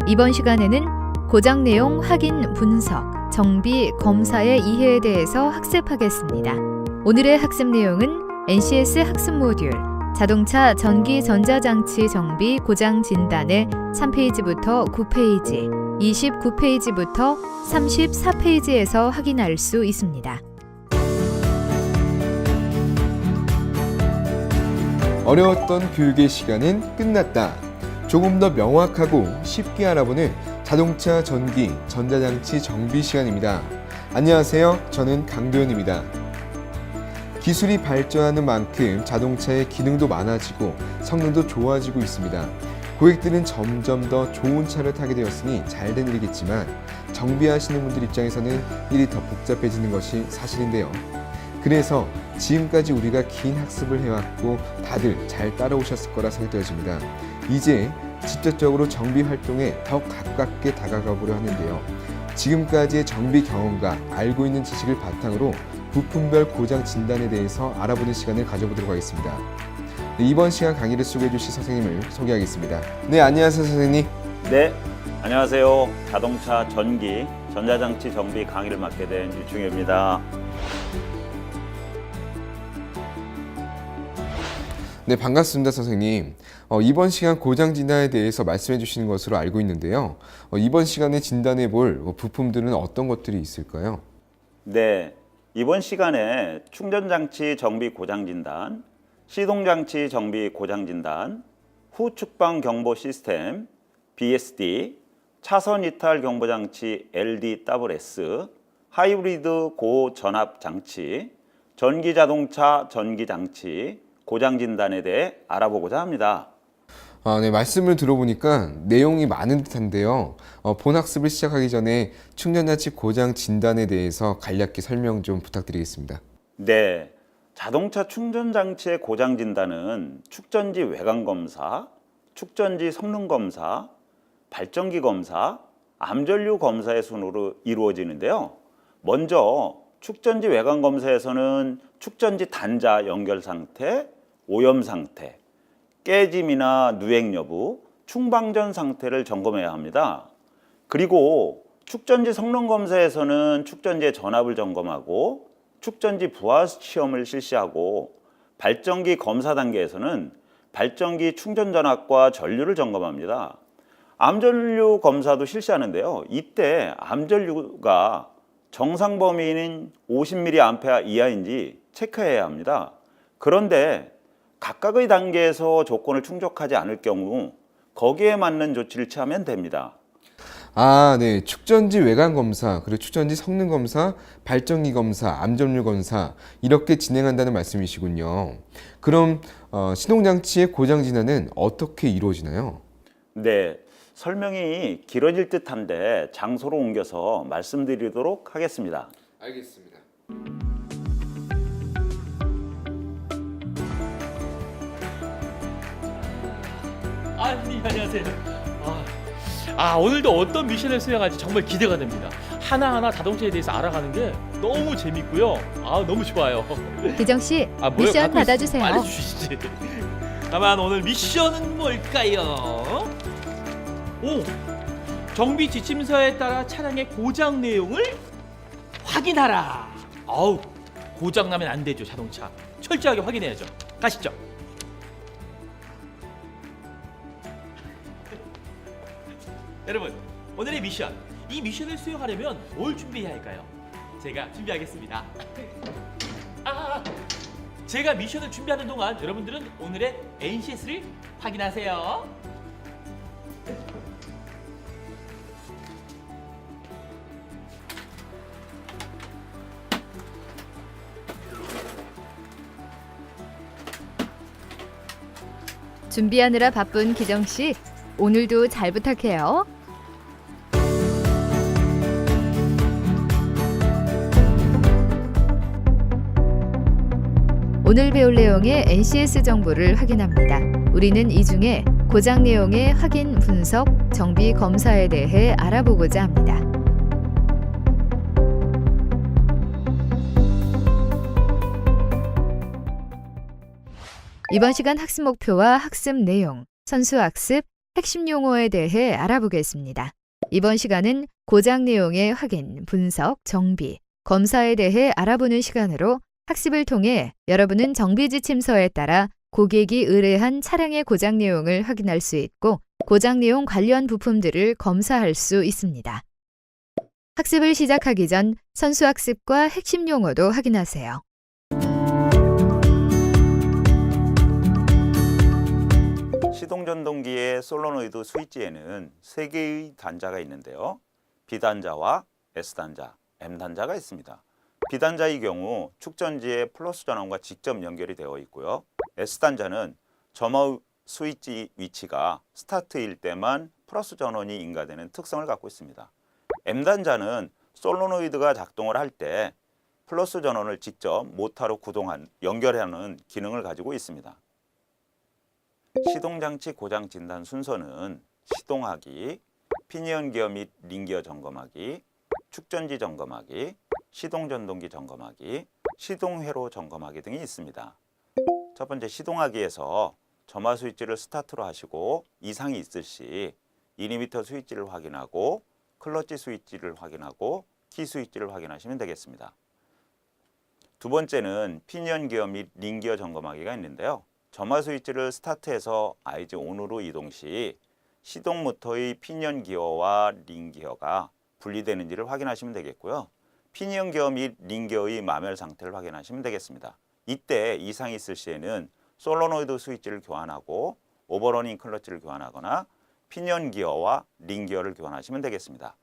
이번 시간에는 고장 내용 확인 분석, 정비 검사의 이해에 대해서 학습하겠습니다. 오늘의 학습 내용은 NCS 학습 모듈 자동차 전기 전자장치 정비 고장 진단의 3페이지부터 9페이지, 29페이지부터 34페이지에서 확인할 수 있습니다. 어려웠던 교육의 시간은 끝났다. 조금 더 명확하고 쉽게 알아보는 자동차 전기 전자장치 정비 시간입니다. 안녕하세요. 저는 강도현입니다. 기술이 발전하는 만큼 자동차의 기능도 많아지고 성능도 좋아지고 있습니다. 고객들은 점점 더 좋은 차를 타게 되었으니 잘된 일이겠지만 정비하시는 분들 입장에서는 일이 더 복잡해지는 것이 사실인데요. 그래서 지금까지 우리가 긴 학습을 해왔고 다들 잘 따라오셨을 거라 생각되어집니다. 이제 직접적으로 정비 활동에 더 가깝게 다가가 보려 하는데요. 지금까지의 정비 경험과 알고 있는 지식을 바탕으로 부품별 고장 진단에 대해서 알아보는 시간을 가져보도록 하겠습니다. 이번 시간 강의를 소개해 주실 선생님을 소개하겠습니다. 네, 안녕하세요 선생님. 네, 안녕하세요. 자동차 전기 전자장치 정비 강의를 맡게 된 유충엽입니다. 네, 반갑습니다 선생님. 이번 시간 고장 진단에 대해서 말씀해 주시는 것으로 알고 있는데요. 이번 시간에 진단해 볼 부품들은 어떤 것들이 있을까요? 네, 이번 시간에 충전장치 정비 고장 진단, 시동장치 정비 고장 진단, 후측방 경보 시스템, BSD, 차선 이탈 경보장치 LDWS, 하이브리드 고전압 장치, 전기자동차 전기장치, 고장 진단에 대해 알아보고자 합니다. 네, 말씀을 들어보니까 내용이 많은 듯한데요. 본 학습을 시작하기 전에 충전장치 고장 진단에 대해서 간략히 설명 좀 부탁드리겠습니다. 네, 자동차 충전장치의 고장 진단은 축전지 외관 검사, 축전지 성능 검사, 발전기 검사, 암전류 검사의 순으로 이루어지는데요. 먼저 축전지 외관 검사에서는 축전지 단자 연결 상태, 오염 상태, 깨짐이나 누액 여부, 충방전 상태를 점검해야 합니다. 그리고 축전지 성능 검사에서는 축전지의 전압을 점검하고 축전지 부하 시험을 실시하고 발전기 검사 단계에서는 발전기 충전 전압과 전류를 점검합니다. 암전류 검사도 실시하는데요. 이때 암전류가 정상 범위인 50mA 이하인지 체크해야 합니다. 그런데 각각의 단계에서 조건을 충족하지 않을 경우 거기에 맞는 조치를 취하면 됩니다. 네. 축전지 외관 검사, 그리고 축전지 성능 검사, 발전기 검사, 암전류 검사 이렇게 진행한다는 말씀이시군요. 그럼 시동장치의 고장 진단은 어떻게 이루어지나요? 네, 설명이 길어질 듯한데 장소로 옮겨서 말씀드리도록 하겠습니다. 알겠습니다. 선생님 안녕하세요. 오늘도 어떤 미션을 수행할지 정말 기대가 됩니다. 하나하나 자동차에 대해서 알아가는 게 너무 재밌고요. 너무 좋아요. 기정 씨, 뭐요? 미션 갖고 받아주세요. 빨리 주시지. 다만 오늘 미션은 뭘까요? 정비 지침서에 따라 차량의 고장 내용을 확인하라. 고장 나면 안 되죠, 자동차. 철저하게 확인해야죠. 가시죠. 여러분, 오늘의 미션. 이 미션을 수행하려면 뭘 준비해야 할까요? 제가 준비하겠습니다. 제가 미션을 준비하는 동안 여러분들은 오늘의 NCS를 확인하세요. 준비하느라 바쁜 기정 씨, 오늘도 잘 부탁해요. 오늘 배울 내용의 NCS 정보를 확인합니다. 우리는 이 중에 고장 내용의 확인, 분석, 정비, 검사에 대해 알아보고자 합니다. 이번 시간 학습 목표와 학습 내용, 선수학습, 핵심 용어에 대해 알아보겠습니다. 이번 시간은 고장 내용의 확인, 분석, 정비, 검사에 대해 알아보는 시간으로 학습을 통해 여러분은 정비지침서에 따라 고객이 의뢰한 차량의 고장 내용을 확인할 수 있고 고장 내용 관련 부품들을 검사할 수 있습니다. 학습을 시작하기 전 선수학습과 핵심 용어도 확인하세요. 시동전동기의 솔노노이드 스위치에는 3개의 단자가 있는데요. B단자와 S단자, M단자가 있습니다. B단자의 경우 축전지의 플러스 전원과 직접 연결이 되어 있고요. S단자는 점화 스위치 위치가 스타트일 때만 플러스 전원이 인가되는 특성을 갖고 있습니다. M단자는 솔노노이드가 작동을 할 때 플러스 전원을 직접 모터로 연결하는 기능을 가지고 있습니다. 시동장치 고장 진단 순서는 시동하기, 피니언 기어 및 링기어 점검하기, 축전지 점검하기, 시동전동기 점검하기, 시동회로 점검하기 등이 있습니다. 첫 번째 시동하기에서 점화 스위치를 스타트로 하시고 이상이 있을 시 2리미터 스위치를 확인하고 클러치 스위치를 확인하고 키 스위치를 확인하시면 되겠습니다. 두 번째는 피니언 기어 및 링기어 점검하기가 있는데요. 점화 스위치를 스타트해서 IG ON으로 이동 시 시동 모터의 피니언 기어와 링 기어가 분리되는지를 확인하시면 되겠고요. 피니언 기어 및 링 기어의 마멸 상태를 확인하시면 되겠습니다. 이때 이상이 있을 시에는 솔노노이드 스위치를 교환하고 오버러닝 클러치를 교환하거나 피니언 기어와 링 기어를 교환하시면 되겠습니다.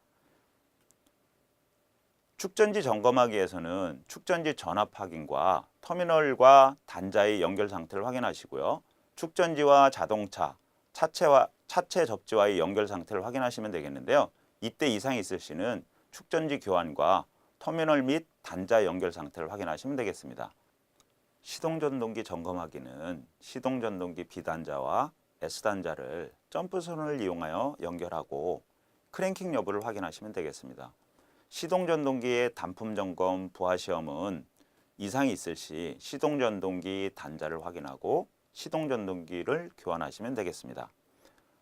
축전지 점검하기에서는 축전지 전압 확인과 터미널과 단자의 연결 상태를 확인하시고요. 축전지와 자동차, 차체 접지와의 연결 상태를 확인하시면 되겠는데요. 이때 이상이 있을 시는 축전지 교환과 터미널 및 단자 연결 상태를 확인하시면 되겠습니다. 시동전동기 점검하기는 시동전동기 B단자와 S단자를 점프선을 이용하여 연결하고 크랭킹 여부를 확인하시면 되겠습니다. 시동전동기의 단품 점검 부하 시험은 이상이 있을 시 시동전동기 단자를 확인하고 시동전동기를 교환하시면 되겠습니다.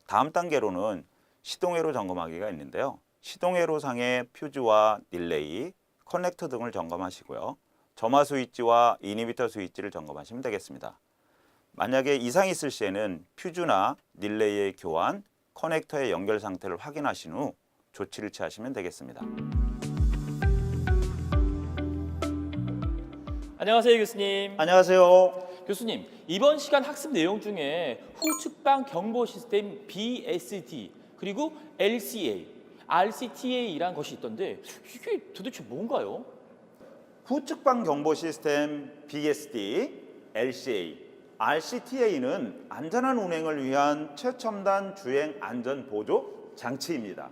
다음 단계로는 시동회로 점검하기가 있는데요. 시동회로상의 퓨즈와 릴레이, 커넥터 등을 점검하시고요. 점화 스위치와 이니비터 스위치를 점검하시면 되겠습니다. 만약에 이상이 있을 시에는 퓨즈나 릴레이의 교환, 커넥터의 연결 상태를 확인하신 후 조치를 취하시면 되겠습니다. 안녕하세요, 교수님. 안녕하세요. 교수님, 이번 시간 학습 내용 중에 후측방 경보 시스템 BSD 그리고 LCA, RCTA라는 것이 있던데 이게 도대체 뭔가요? 후측방 경보 시스템 BSD, LCA, RCTA는 안전한 운행을 위한 최첨단 주행 안전 보조 장치입니다.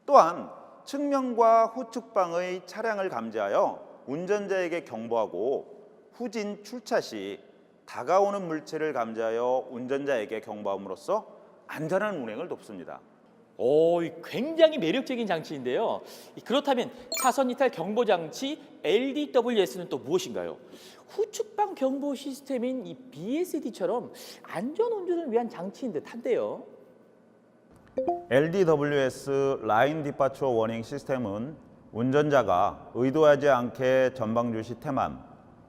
또한 측면과 후측방의 차량을 감지하여 운전자에게 경보하고 후진 출차 시 다가오는 물체를 감지하여 운전자에게 경보함으로써 안전한 운행을 돕습니다. 굉장히 매력적인 장치인데요. 그렇다면 차선 이탈 경보 장치 LDWS는 또 무엇인가요? 후측방 경보 시스템인 이 BSD처럼 안전 운전을 위한 장치인 듯한데요. LDWS 라인 디파처 워닝 시스템은 운전자가 의도하지 않게 전방주 시 태만,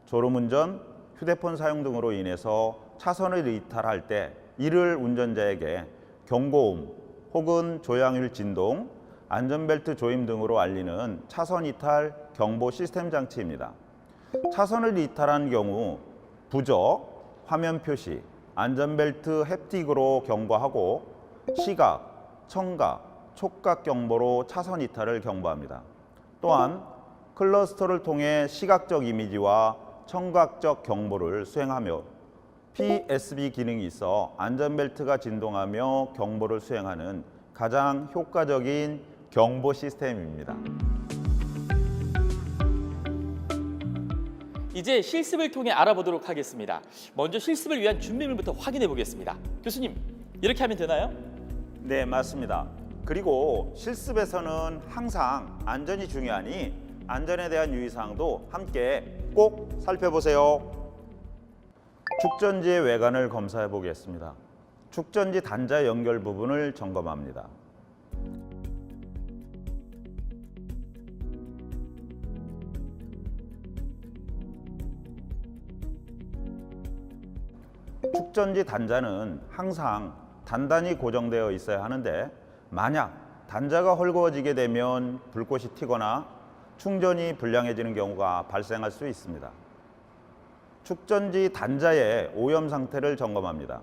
졸음운전, 휴대폰 사용 등으로 인해서 차선을 이탈할 때 이를 운전자에게 경고음 혹은 조향율 진동, 안전벨트 조임 등으로 알리는 차선 이탈 경보 시스템 장치입니다. 차선을 이탈한 경우 부적, 화면 표시, 안전벨트 햅틱으로 경고하고 시각, 청각, 촉각 경보로 차선 이탈을 경보합니다. 또한 클러스터를 통해 시각적 이미지와 청각적 경보를 수행하며 PSB 기능이 있어 안전벨트가 진동하며 경보를 수행하는 가장 효과적인 경보 시스템입니다. 이제 실습을 통해 알아보도록 하겠습니다. 먼저 실습을 위한 준비물부터 확인해 보겠습니다. 교수님, 이렇게 하면 되나요? 네, 맞습니다. 그리고 실습에서는 항상 안전이 중요하니 안전에 대한 유의사항도 함께 꼭 살펴보세요. 축전지의 외관을 검사해 보겠습니다. 축전지 단자 연결 부분을 점검합니다. 축전지 단자는 항상 단단히 고정되어 있어야 하는데 만약 단자가 헐거워지게 되면 불꽃이 튀거나 충전이 불량해지는 경우가 발생할 수 있습니다. 축전지 단자의 오염 상태를 점검합니다.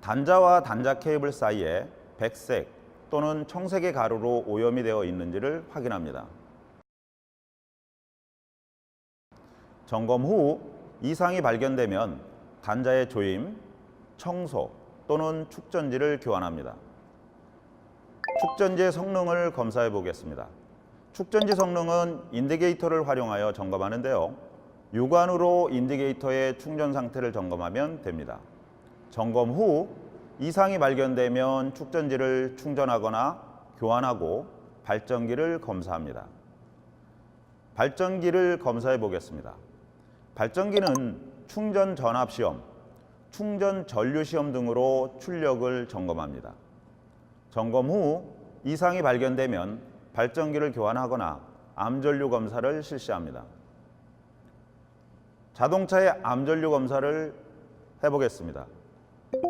단자와 단자 케이블 사이에 백색 또는 청색의 가루로 오염이 되어 있는지를 확인합니다. 점검 후 이상이 발견되면 단자의 조임, 청소 또는 축전지를 교환합니다. 축전지의 성능을 검사해 보겠습니다. 축전지 성능은 인디게이터를 활용하여 점검하는데요. 육안으로 인디게이터의 충전 상태를 점검하면 됩니다. 점검 후 이상이 발견되면 축전지를 충전하거나 교환하고 발전기를 검사합니다. 발전기를 검사해 보겠습니다. 발전기는 충전 전압 시험, 충전 전류 시험 등으로 출력을 점검합니다. 점검 후 이상이 발견되면 발전기를 교환하거나 암전류 검사를 실시합니다. 자동차의 암전류 검사를 해보겠습니다.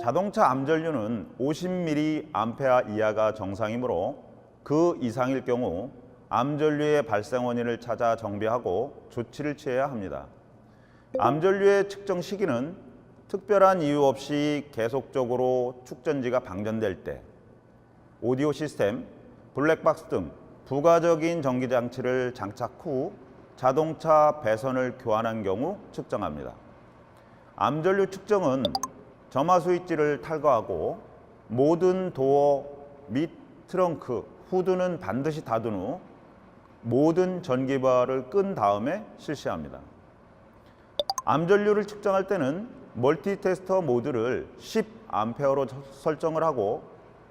자동차 암전류는 50mA 이하가 정상이므로 그 이상일 경우 암전류의 발생 원인을 찾아 정비하고 조치를 취해야 합니다. 암전류의 측정 시기는 특별한 이유 없이 계속적으로 축전지가 방전될 때, 오디오 시스템, 블랙박스 등 부가적인 전기장치를 장착 후 자동차 배선을 교환한 경우 측정합니다. 암전류 측정은 점화 스위치를 탈거하고 모든 도어 및 트렁크, 후드는 반드시 닫은 후 모든 전기바를 끈 다음에 실시합니다. 암전류를 측정할 때는 멀티테스터 모드를 10A로 설정을 하고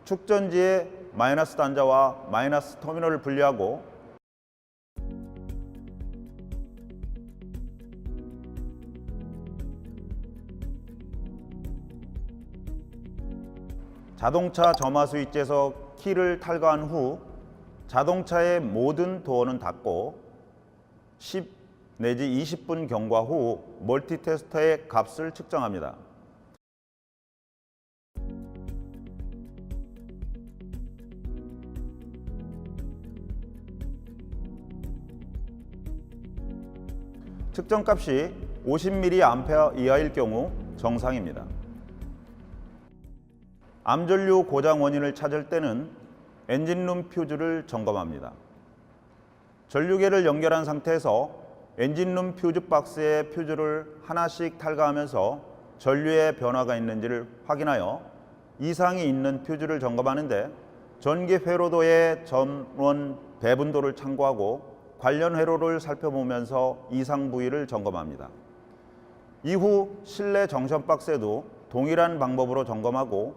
축전지의 마이너스 단자와 마이너스 터미널을 분리하고 자동차 점화 스위치에서 키를 탈거한 후 자동차의 모든 도어는 닫고 10 내지 20분 경과 후 멀티테스터의 값을 측정합니다. 측정값이 50mA 이하일 경우 정상입니다. 암전류 고장 원인을 찾을 때는 엔진룸 퓨즈를 점검합니다. 전류계를 연결한 상태에서 엔진룸 퓨즈 박스의 퓨즈를 하나씩 탈거하면서 전류에 변화가 있는지를 확인하여 이상이 있는 퓨즈를 점검하는데 전기 회로도의 전원 배분도를 참고하고 관련 회로를 살펴보면서 이상 부위를 점검합니다. 이후 실내 정션 박스에도 동일한 방법으로 점검하고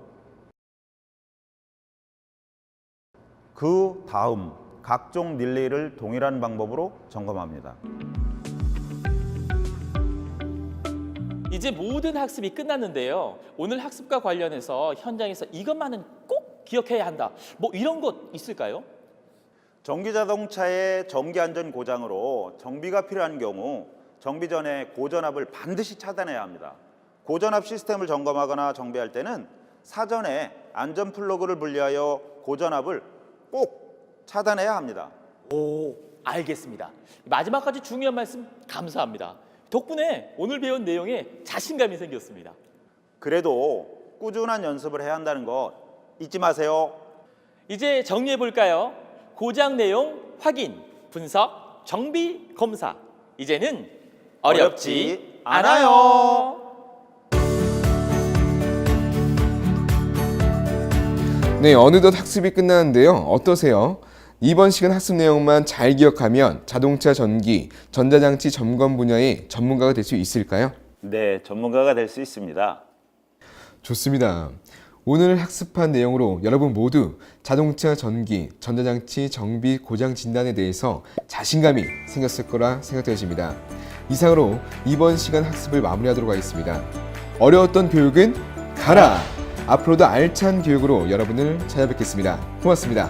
그 다음 각종 릴레이를 동일한 방법으로 점검합니다. 이제 모든 학습이 끝났는데요. 오늘 학습과 관련해서 현장에서 이것만은 꼭 기억해야 한다. 뭐 이런 것 있을까요? 전기자동차의 전기안전 고장으로 정비가 필요한 경우 정비 전에 고전압을 반드시 차단해야 합니다. 고전압 시스템을 점검하거나 정비할 때는 사전에 안전 플러그를 분리하여 고전압을 꼭 차단해야 합니다. 오, 알겠습니다. 마지막까지 중요한 말씀 감사합니다. 덕분에 오늘 배운 내용에 자신감이 생겼습니다. 그래도 꾸준한 연습을 해야 한다는 것 잊지 마세요. 이제 정리해 볼까요? 고장 내용 확인, 분석, 정비, 검사. 이제는 어렵지 않아요. 네, 어느덧 학습이 끝나는데요. 어떠세요? 이번 시간 학습 내용만 잘 기억하면 자동차 전기, 전자장치 점검 분야의 전문가가 될 수 있을까요? 네, 전문가가 될 수 있습니다. 좋습니다. 오늘 학습한 내용으로 여러분 모두 자동차 전기, 전자장치 정비 고장 진단에 대해서 자신감이 생겼을 거라 생각되어집니다. 이상으로 이번 시간 학습을 마무리하도록 하겠습니다. 어려웠던 교육은 가라! 앞으로도 알찬 교육으로 여러분을 찾아뵙겠습니다. 고맙습니다.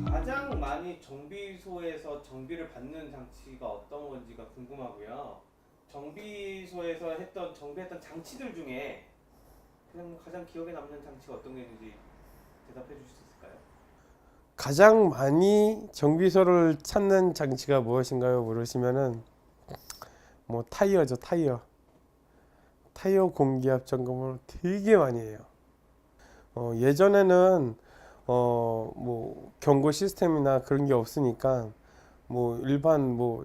가장 많이 정비소에서 정비를 받는 장치가 어떤 건지가 궁금하고요. 정비소에서 정비했던 장치들 중에 그냥 가장 기억에 남는 장치가 어떤 게 있는지 대답해 주실 수 있을까요? 가장 많이 정비소를 찾는 장치가 무엇인가요? 물으시면은 뭐 타이어죠, 타이어. 타이어 공기압 점검을 되게 많이 해요. 예전에는 뭐 경고 시스템이나 그런 게 없으니까 뭐 일반 뭐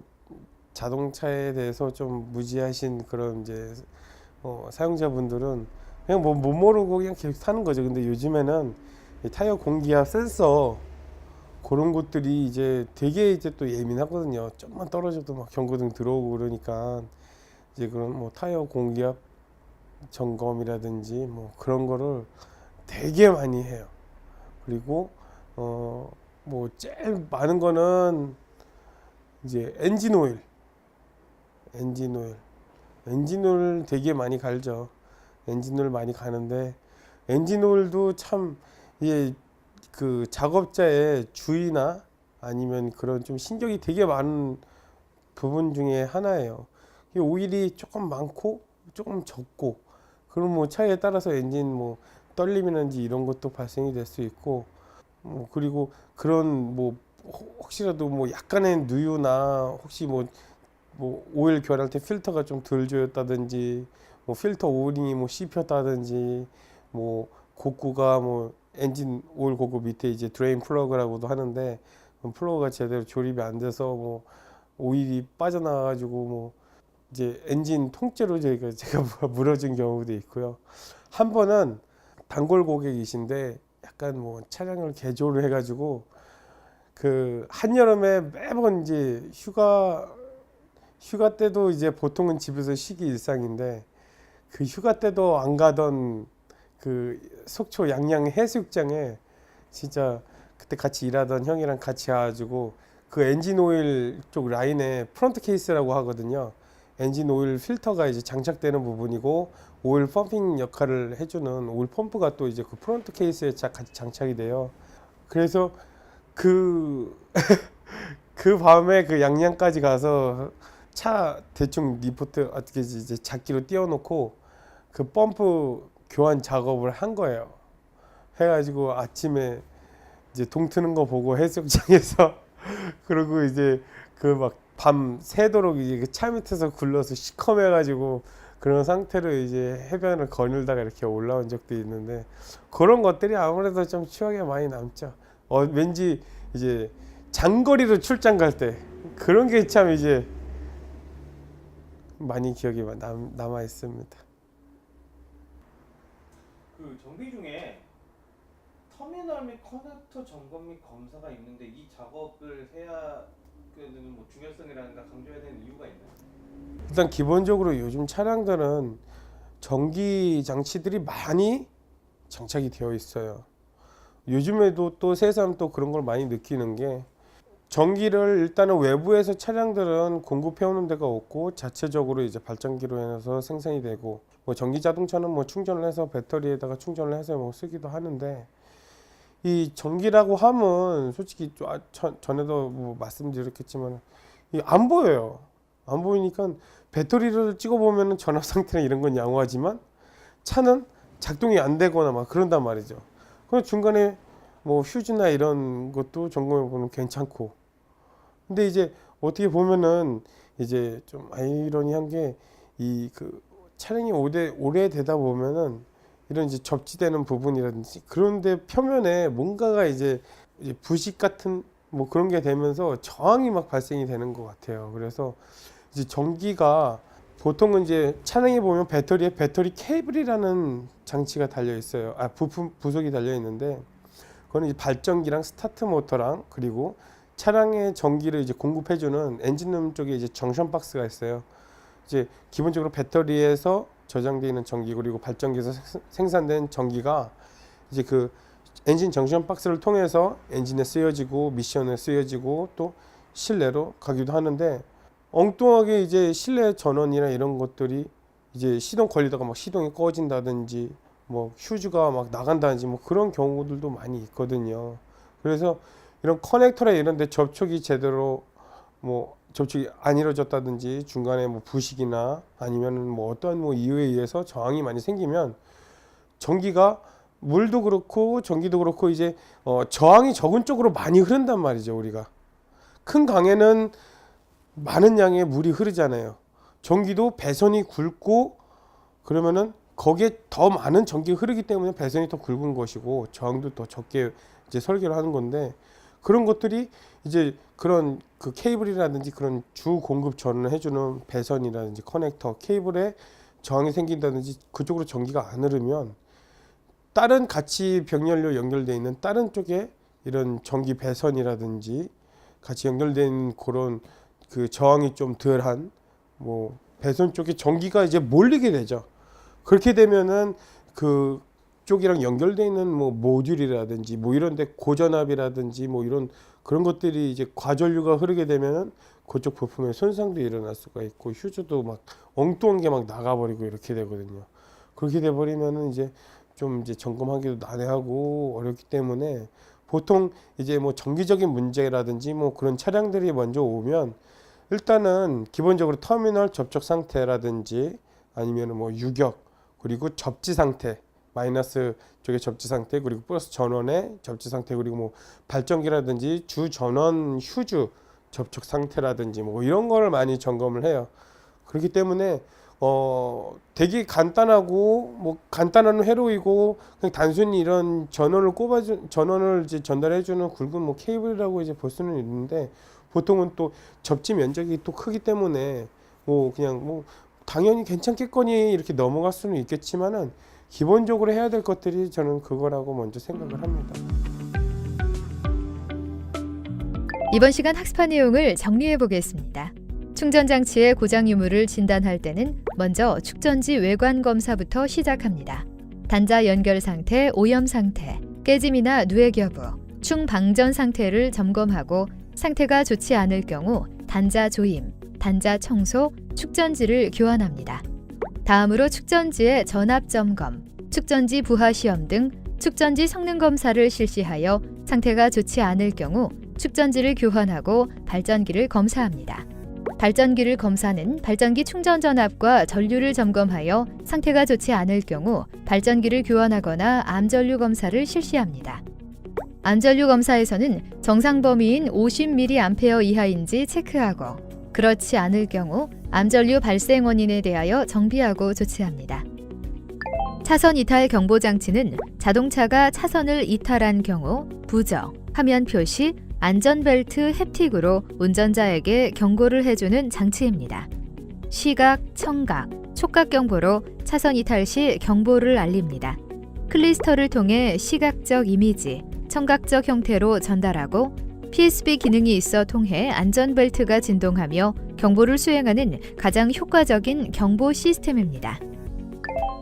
자동차에 대해서 좀 무지하신 그런 이제 사용자분들은 그냥 뭐 못 모르고 그냥 계속 타는 거죠. 근데 요즘에는 이 타이어 공기압 센서 그런 것들이 이제 되게 이제 또 예민하거든요. 좀만 떨어져도 막 경고등 들어오고 그러니까 이제 그런 뭐 타이어 공기압 점검이라든지 뭐 그런 거를 되게 많이 해요. 그리고 뭐 제일 많은 거는 이제 엔진 오일 되게 많이 갈죠. 엔진 오일 많이 가는데 엔진 오일도 참 이게 그 작업자의 주의나 아니면 그런 좀 신경이 되게 많은 부분 중에 하나예요. 이 오일이 조금 많고 조금 적고 그럼 뭐 차에 따라서 엔진 뭐 떨림이라든지 이런 것도 발생이 될 수 있고 그리고 그런 뭐 혹시라도 뭐 약간의 누유나 혹시 뭐 오일 교환할 때 필터가 좀 덜 조였다든지 뭐 필터 오일이 뭐 씹혔다든지 뭐 곡구가 뭐 엔진 오일 곡구 밑에 이제 드레인 플러그라고도 하는데 플러그가 제대로 조립이 안 돼서 뭐 오일이 빠져나가가지고 뭐 이제 엔진 통째로 제가 물어진 경우도 있고요. 한 번은 단골 고객이신데 약간 뭐 차량을 개조를 해가지고 그 한여름에 매번 이제 휴가 때도 이제 보통은 집에서 쉬기 일상인데 그 휴가 때도 안 가던 그 속초 양양 해수욕장에 진짜 그때 같이 일하던 형이랑 같이 와가지고 그 엔진 오일 쪽 라인에 프론트 케이스라고 하거든요. 엔진 오일 필터가 이제 장착되는 부분이고 오일 펌핑 역할을 해주는 오일 펌프가 또 이제 그 프론트 케이스에 같이 장착이 돼요. 그래서 그 밤에 그 양양까지 가서 차 대충 리포트 어떻게 이제 잡기로 띄워놓고 그 펌프 교환 작업을 한 거예요. 해가지고 아침에 이제 동 트는 거 보고 해수욕장에서 그리고 이제 그 막 밤 새도록 이제 그 차 밑에서 굴러서 시커매가지고 그런 상태로 이제 해변을 거닐다가 이렇게 올라온 적도 있는데 그런 것들이 아무래도 좀 추억에 많이 남죠. 왠지 이제 장거리로 출장 갈 때 그런 게 참 이제 많이 기억에 남아 있습니다. 그 정비 중에 터미널 및 커넥터 점검 및 검사가 있는데 이 작업을 해야 되는 뭐 중요성이라든가 강조해야 되는 이유가 있나요? 일단 기본적으로 요즘 차량들은 전기 장치들이 많이 장착이 되어 있어요. 요즘에도 또 새삼 또 그런 걸 많이 느끼는 게 전기를 일단은 외부에서 차량들은 공급해 오는 데가 없고 자체적으로 이제 발전기로 인해서 생산이 되고 뭐 전기 자동차는 뭐 충전을 해서 배터리에다가 충전을 해서 뭐 쓰기도 하는데 이 전기라고 하면 솔직히 전에도 뭐 말씀드렸겠지만 안 보여요. 안 보이니까 배터리를 찍어 보면은 전압 상태나 이런 건 양호하지만 차는 작동이 안 되거나 막 그런단 말이죠. 그럼 중간에 뭐 휴즈나 이런 것도 점검해 보면 괜찮고. 근데 이제 어떻게 보면은 이제 좀 아이러니한 게 이 그 차량이 오래 되다 보면은 이런 이제 접지되는 부분이라든지 그런데 표면에 뭔가가 이제 부식 같은 뭐 그런 게 되면서 저항이 막 발생이 되는 것 같아요. 그래서 이제 전기가 보통은 이제 차량에 보면 배터리에 배터리 케이블이라는 장치가 달려 있어요. 부속이 달려 있는데 그거는 이제 발전기랑 스타트 모터랑 그리고 차량의 전기를 이제 공급해주는 엔진룸 쪽에 이제 정션 박스가 있어요. 이제 기본적으로 배터리에서 저장되어 있는 전기 그리고 발전기에서 생산된 전기가 이제 그 엔진 정션 박스를 통해서 엔진에 쓰여지고 미션에 쓰여지고 또 실내로 가기도 하는데 엉뚱하게 이제 실내 전원이나 이런 것들이 이제 시동 걸리다가 막 시동이 꺼진다든지 뭐 휴즈가 막 나간다든지 뭐 그런 경우들도 많이 있거든요. 그래서 이런 커넥터나 이런 데 접촉이 제대로 뭐 접촉이 안 이루어졌다든지 중간에 뭐 부식이나 아니면 뭐 어떠한 뭐 이유에 의해서 저항이 많이 생기면 전기가 물도 그렇고 전기도 그렇고 이제 저항이 적은 쪽으로 많이 흐른단 말이죠. 우리가 큰 강에는 많은 양의 물이 흐르잖아요. 전기도 배선이 굵고 그러면은 거기에 더 많은 전기가 흐르기 때문에 배선이 더 굵은 것이고 저항도 더 적게 이제 설계를 하는 건데, 그런 것들이 이제 그런 그 케이블이라든지 그런 주 공급 전원을 해주는 배선이라든지 커넥터 케이블에 저항이 생긴다든지 그쪽으로 전기가 안 흐르면 다른 같이 병렬로 연결되어 있는 다른 쪽에 이런 전기 배선이라든지 같이 연결된 그런 그 저항이 좀 덜한 뭐 배선 쪽에 전기가 이제 몰리게 되죠. 그렇게 되면은 그 쪽이랑 연결되어 있는 뭐 모듈이라든지 뭐 이런 데 고전압이라든지 뭐 이런 그런 것들이 이제 과전류가 흐르게 되면은 그쪽 부품에 손상도 일어날 수가 있고 휴즈도 막 엉뚱한 게 막 나가버리고 이렇게 되거든요. 그렇게 돼 버리면은 이제 좀 이제 점검하기도 난해하고 어렵기 때문에 보통 이제 뭐 정기적인 문제라든지 뭐 그런 차량들이 먼저 오면 일단은 기본적으로 터미널 접촉 상태라든지 아니면 뭐 유격 그리고 접지 상태, 마이너스 쪽의 접지 상태, 그리고 플러스 전원의 접지 상태, 그리고 뭐 발전기라든지 주 전원 휴즈 접촉 상태라든지 뭐 이런 거를 많이 점검을 해요. 그렇기 때문에 되게 간단하고 뭐 간단한 회로이고 그냥 단순히 이런 전원을 이제 전달해 주는 굵은 뭐 케이블이라고 이제 볼 수는 있는데, 보통은 또 접지 면적이 또 크기 때문에 뭐 그냥 뭐 당연히 괜찮겠거니 이렇게 넘어갈 수는 있겠지만은 기본적으로 해야 될 것들이 저는 그거라고 먼저 생각을 합니다. 이번 시간 학습한 내용을 정리해 보겠습니다. 충전 장치의 고장 유무를 진단할 때는 먼저 축전지 외관 검사부터 시작합니다. 단자 연결 상태, 오염 상태, 깨짐이나 누액 여부, 충방전 상태를 점검하고 상태가 좋지 않을 경우 단자 조임, 단자 청소, 축전지를 교환합니다. 다음으로 축전지의 전압 점검, 축전지 부하 시험 등 축전지 성능 검사를 실시하여 상태가 좋지 않을 경우 축전지를 교환하고 발전기를 검사합니다. 발전기를 검사는 발전기 충전 전압과 전류를 점검하여 상태가 좋지 않을 경우 발전기를 교환하거나 암전류 검사를 실시합니다. 암전류 검사에서는 정상 범위인 50mA 이하인지 체크하고 그렇지 않을 경우 암전류 발생 원인에 대하여 정비하고 조치합니다. 차선 이탈 경보 장치는 자동차가 차선을 이탈한 경우 부저, 화면 표시, 안전벨트 햅틱으로 운전자에게 경고를 해주는 장치입니다. 시각, 청각, 촉각 경보로 차선 이탈 시 경보를 알립니다. 클리스터를 통해 시각적 이미지, 청각적 형태로 전달하고 PSB 기능이 있어 통해 안전벨트가 진동하며 경보를 수행하는 가장 효과적인 경보 시스템입니다.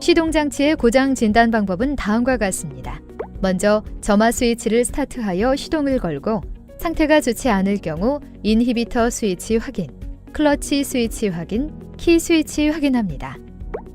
시동장치의 고장 진단 방법은 다음과 같습니다. 먼저 점화 스위치를 스타트하여 시동을 걸고 상태가 좋지 않을 경우 인히비터 스위치 확인, 클러치 스위치 확인, 키 스위치 확인합니다.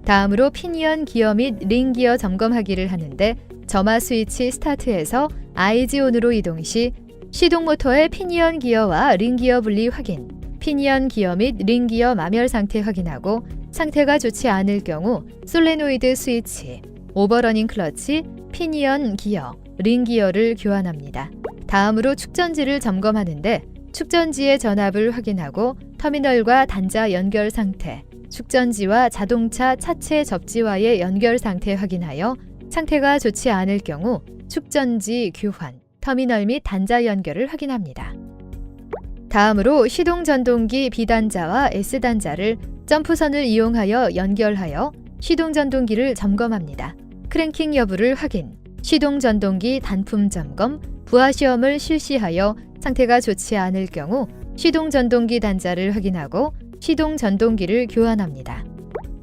다음으로 피니언 기어 및 링 기어 점검하기를 하는데 점화 스위치 스타트에서 IG온으로 이동 시 시동 모터의 피니언 기어와 링 기어 분리 확인, 피니언 기어 및 링 기어 마멸 상태 확인하고 상태가 좋지 않을 경우 솔레노이드 스위치, 오버러닝 클러치, 피니언 기어, 링 기어를 교환합니다. 다음으로 축전지를 점검하는데 축전지의 전압을 확인하고 터미널과 단자 연결 상태, 축전지와 자동차 차체 접지와의 연결 상태 확인하여 상태가 좋지 않을 경우 축전지 교환, 터미널 및 단자 연결을 확인합니다. 다음으로 시동 전동기 B단자와 S단자를 점프선을 이용하여 연결하여 시동 전동기를 점검합니다. 크랭킹 여부를 확인, 시동 전동기 단품 점검, 부하 시험을 실시하여 상태가 좋지 않을 경우 시동 전동기 단자를 확인하고 시동 전동기를 교환합니다.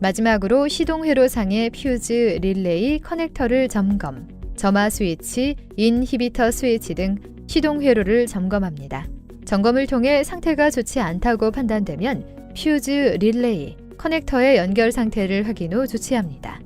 마지막으로 시동 회로상의 퓨즈, 릴레이, 커넥터를 점검, 점화 스위치, 인히비터 스위치 등 시동 회로를 점검합니다. 점검을 통해 상태가 좋지 않다고 판단되면 퓨즈 릴레이, 커넥터의 연결 상태를 확인 후 조치합니다.